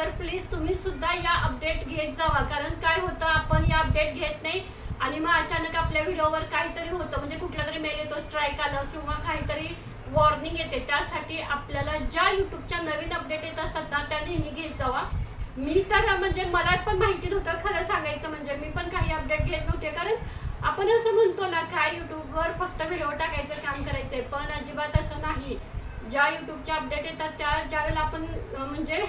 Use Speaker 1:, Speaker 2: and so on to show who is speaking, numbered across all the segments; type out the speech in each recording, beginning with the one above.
Speaker 1: तर प्लीज तुम्ही सुद्धा या अपडेट घेत जावा. कारण काय होतं, आपण या अपडेट घेत नाही आणि मग अचानक आपल्या व्हिडिओवर काहीतरी होतं, म्हणजे कुठला तरी मेल येतो, स्ट्राईक आलं किंवा काहीतरी वॉर्निंग येते. त्यासाठी आपल्याला ज्या यूट्यूबच्या नवीन अपडेट येत असतात ना, त्या नेहमी घेत जावा. मी तर म्हणजे मला पण माहिती नव्हतं, खरं सांगायचं म्हणजे मी पण काही अपडेट घेत नव्हते. कारण आपण असं म्हणतो ना, काय यूट्यूबवर फक्त व्हिडिओ टाकायचं काम करायचंय, पण अजिबात असं नाही. ज्या यूट्यूबच्या अपडेट येतात त्या ज्यावेळेला आपण म्हणजे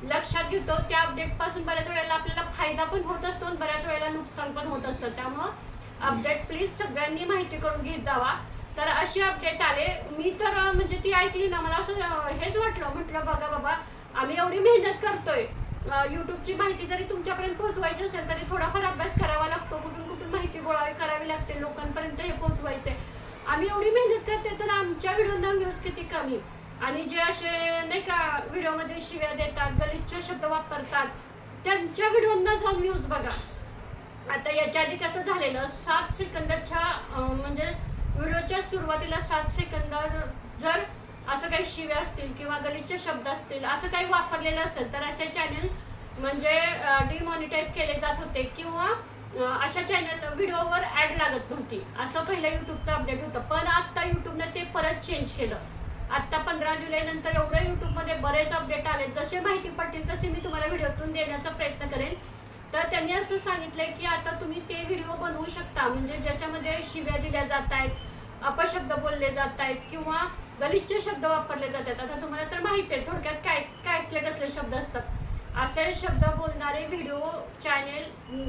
Speaker 1: लक्षात घेतो, त्या अपडेट पासून बऱ्याच वेळेला आपल्याला फायदा पण होत असतो आणि बऱ्याच वेळेला नुकसान पण होत असतं. त्यामुळं अपडेट प्लीज सगळ्यांनी माहिती करून घेत जावा. तर अशी अपडेट आले. मी तर म्हणजे ती ऐकली ना, मला असं हेच वाटलं, म्हटलं बघा बाबा, आम्ही एवढी मेहनत करतोय, यूट्यूबची माहिती जरी तुमच्यापर्यंत पोहोचवायची असेल तरी थोडाफार अभ्यास करावा लागतो, कुठून कुठून माहिती गोळा करावी लागते, लोकांपर्यंत हे पोहोचवायचे. आम्ही एवढी मेहनत करते तर आमच्या व्हिडिओना व्ह्यूज किती कमी. आणि जे असे नाही का व्हिडिओमध्ये शिव्या देतात, गलिच्छ शब्द वापरतात, त्यांच्या व्हिडिओना जाऊन व्ह्यूज बघा. आता याच्या आधी कसं झालेलं, 7 सेकंदाच्या म्हणजे व्हिडिओच्या सुरुवातीला 7 सेकंद जर असं काही शिव्या असतील किंवा गलिच्छ शब्द असतील, असं काही वापरलेलं असेल तर असे चॅनल म्हणजे डिमॉनिटाईज केले जात होते किंवा अशा चॅनल व्हिडिओवर ऍड लागत नव्हती. असं पहिलं युट्यूबचं अपडेट होतं. पण आता युट्यूबने ते परत चेंज केलं. आता 15 जुलै नंतर एवढं युट्यूबमध्ये बरेच अपडेट आले. जसे माहिती पडतील तसे मी तुम्हाला व्हिडिओतून देण्याचा प्रयत्न करेन. तर त्यांनी असं सांगितलंय की आता तुम्ही ते व्हिडिओ बनवू शकता, म्हणजे ज्याच्यामध्ये शिव्या दिल्या जात आहेत, अपशब्द बोलले जात आहेत किंवा गलिच्छ शब्द वापरले जातात. आता तुम्हाला तर माहिती आहे थोडक्यात काय काय कसले शब्द असतात. असे शब्द बोलणारे व्हिडिओ चॅनेल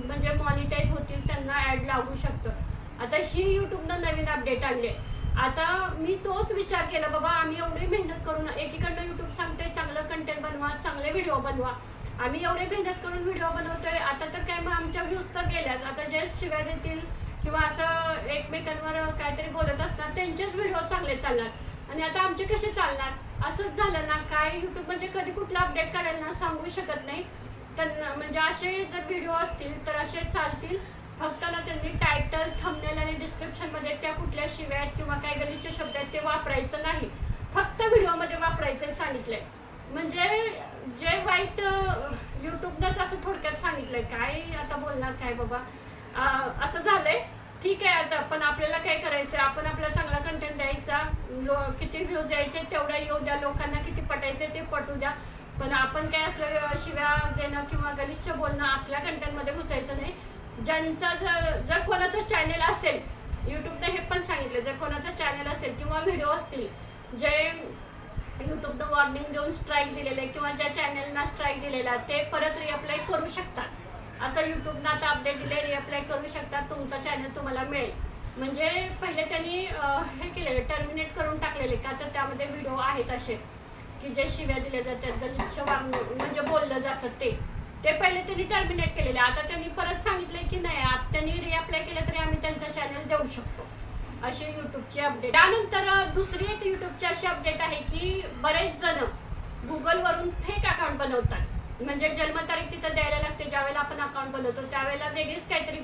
Speaker 1: म्हणजे मॉनिटाईज होतील, त्यांना ऍड लागू शकतं. आता ही यूट्यूबनं नवीन अपडेट आणले. आता मी तोच विचार केला, बाबा आम्ही एवढी मेहनत करून, एकीकडनं यूट्यूब सांगते चांगलं कंटेंट बनवा, चांगले व्हिडिओ बनवा, आम्ही एवढे मेहनत करून व्हिडिओ बनवतोय, आता तर काय मग आमच्या व्ह्यूज तर गेल्याच. आता जे शिव्या देतील किंवा असं एकमेकांवर काहीतरी बोलत असतात त्यांचेच व्हिडिओ चांगले चालणार आणि आता आमचे कसे चालणार. असंच झालं ना. काय यूट्यूब म्हणजे कधी कुठला अपडेट काढायला ना सांगू शकत नाही. तर म्हणजे असे जर व्हिडिओ असतील तर असे चालतील. फक्त ना त्यांनी टायटल, थंबनेल आणि डिस्क्रिप्शनमध्ये त्या कुठल्या शिव्या आहेत किंवा काय गलिच्छ शब्द आहेत ते वापरायचं नाही, फक्त व्हिडिओमध्ये वापरायचं सांगितलंय. म्हणजे जे वाईट यूट्यूबनंच असं थोडक्यात सांगितलंय. काय आता बोलणार काय बाबा, असं झालंय. ठीक आहे, आता पण आपल्याला काय करायचं, आपण आपला चांगला कंटेंट द्यायचा, किती व्ह्यूज यायचे तेवढ्या येऊ द्या, लोकांना किती पटायचे ते पटू द्या. पण आपण काय असलं शिव्या देणं किंवा गलिच्छ बोलणं असल्या कंटेंटमध्ये घुसायचं नाही. ज्यांचा जर कोणाचं चॅनेल असेल, यूट्यूबने हे पण सांगितलं, जर कोणाचं चॅनेल असेल किंवा व्हिडिओ असतील जे यूट्यूबनं वॉर्निंग देऊन स्ट्राईक दिलेले किंवा ज्या चॅनेलना स्ट्राईक दिलेला ते परत रिअप्लाय करू शकतात. असं यूट्यूबनं आता अपडेट दिले, रिअप्लाय करू शकतात, तुमचा चॅनल तुम्हाला मिळेल. म्हणजे पहिले त्यांनी हे केलेलं, टर्मिनेट करून टाकलेले का, तर त्यामध्ये व्हिडिओ आहेत असे की जे शिव्या दिल्या जातात, गलिच्छ म्हणजे बोललं जातं ते पहिले त्यांनी टर्मिनेट केलेले. आता त्यांनी परत सांगितले की नाही, त्यांनी रिअप्लाय केलं तरी आम्ही त्यांचा चॅनल देऊ शकतो. अशी यूट्यूबची अपडेट. त्यानंतर दुसरी एक यूट्यूबची अशी अपडेट आहे की बरेच जण गुगलवरून फेक अकाउंट बनवतात. म्हणजे जन्मतारीख तिथं द्यायला लागते. ज्यावेळेला आपण अकाउंट बनवतो त्यावेळेला वेगळीच काहीतरी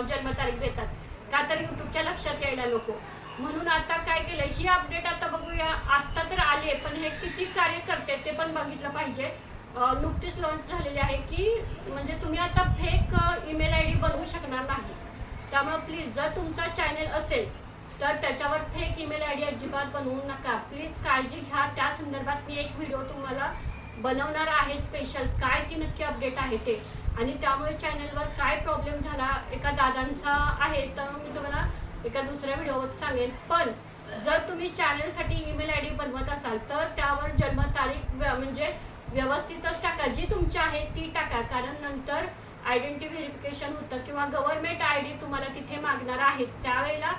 Speaker 1: जन्मतारीख देतात का, तर यूट्यूबच्या लक्षात यायला नको म्हणून. आता काय केलं, ही अपडेट आता बघूया. आता तर आली आहे पण हे किती कार्य करते ते पण बघितलं पाहिजे. नुकतीच लॉन्च झालेली आहे की म्हणजे तुम्ही आता फेक ईमेल ID बनवू शकणार नाही. त्यामुळे प्लीज जर तुमचा चॅनेल असेल तर त्याच्यावर फेक ईमेल ID अजिबात बनवू नका. प्लीज काळजी घ्या. त्या संदर्भात मी एक व्हिडिओ तुम्हाला बनवणार आहे स्पेशल, काय ती नक्की अपडेट आहे ते, आणि त्यामुळे चॅनलवर काय प्रॉब्लेम झाला एका दादांचा आहे तर मी तुम्हाला एका दुसऱ्या व्हिडिओवर सांगेन. पण जर तुम्ही चॅनलसाठी ईमेल ID बनवत असाल तर त्यावर जन्मतारीख म्हणजे व्यवस्थितच टाका, जी तुमची आहे ती टाका. कारण नंतर आयडेंटिटी व्हेरिफिकेशन होतं किंवा गव्हर्नमेंट ID तुम्हाला तिथे मागणार आहेत. त्यावेळेला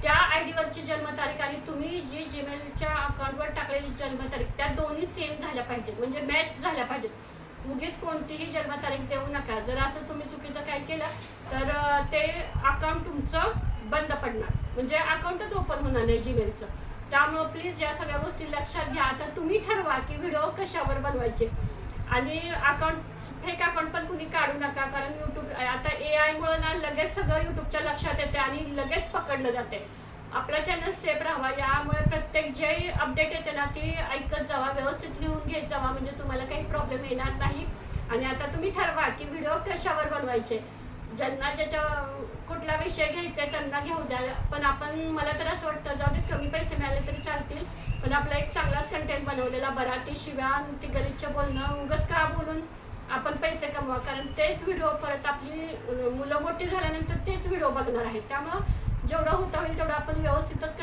Speaker 1: त्या ID वरची जन्मतारीख आणि तुम्ही जी जीमेलच्या अकाउंटवर टाकलेली जन्मतारीख त्या दोन्ही सेम झाल्या पाहिजेत, म्हणजे मॅच झाल्या पाहिजेत. उगीच कोणतीही जन्मतारीख देऊ नका. जर असं तुम्ही चुकीचं काय केलं तर ते अकाउंट तुमचं बंद पडणार, म्हणजे अकाउंटच ओपन होणार नाही जीमेलचं. त्यामुळं प्लीज या सगळ्या गोष्टी लक्षात घ्या. आता तुम्ही ठरवा की व्हिडिओ कशावर बनवायचे. आणि फेक अकाउंट पण कुणी काढू नका. कारण यूट्यूब आता AI मुळे ना लगेच सगळं यूट्यूबच्या लक्षात येते आणि लगेच पकडलं जाते. आपला चॅनल सेफ राहावा यामुळे प्रत्येक जे अपडेट येते ना ती ऐकत जावा, व्यवस्थित लिहून घेत जावा, म्हणजे तुम्हाला काही प्रॉब्लेम येणार नाही. आणि आता तुम्ही ठरवा की व्हिडिओ कशावर बनवायचे. ज्यांना ज्याच्या कुठला विषय घ्यायचा आहे त्यांना घेऊ द्या, पण आपण मला तर असं वाटतं जाऊ दे कमी पैसे मिळाले तरी चालतील, पण आपला एक चांगलाच कंटेंट बनवलेला बरा. ती शिव्या ती गलिच्छ बोलणं उगाच का बोलून आपण पैसे कमवा, कारण तेच व्हिडिओ परत आपली मुलं मोठी झाल्यानंतर तेच व्हिडिओ बघणार आहेत. त्यामुळं जेवढं होता होईल तेवढं आपण व्यवस्थितच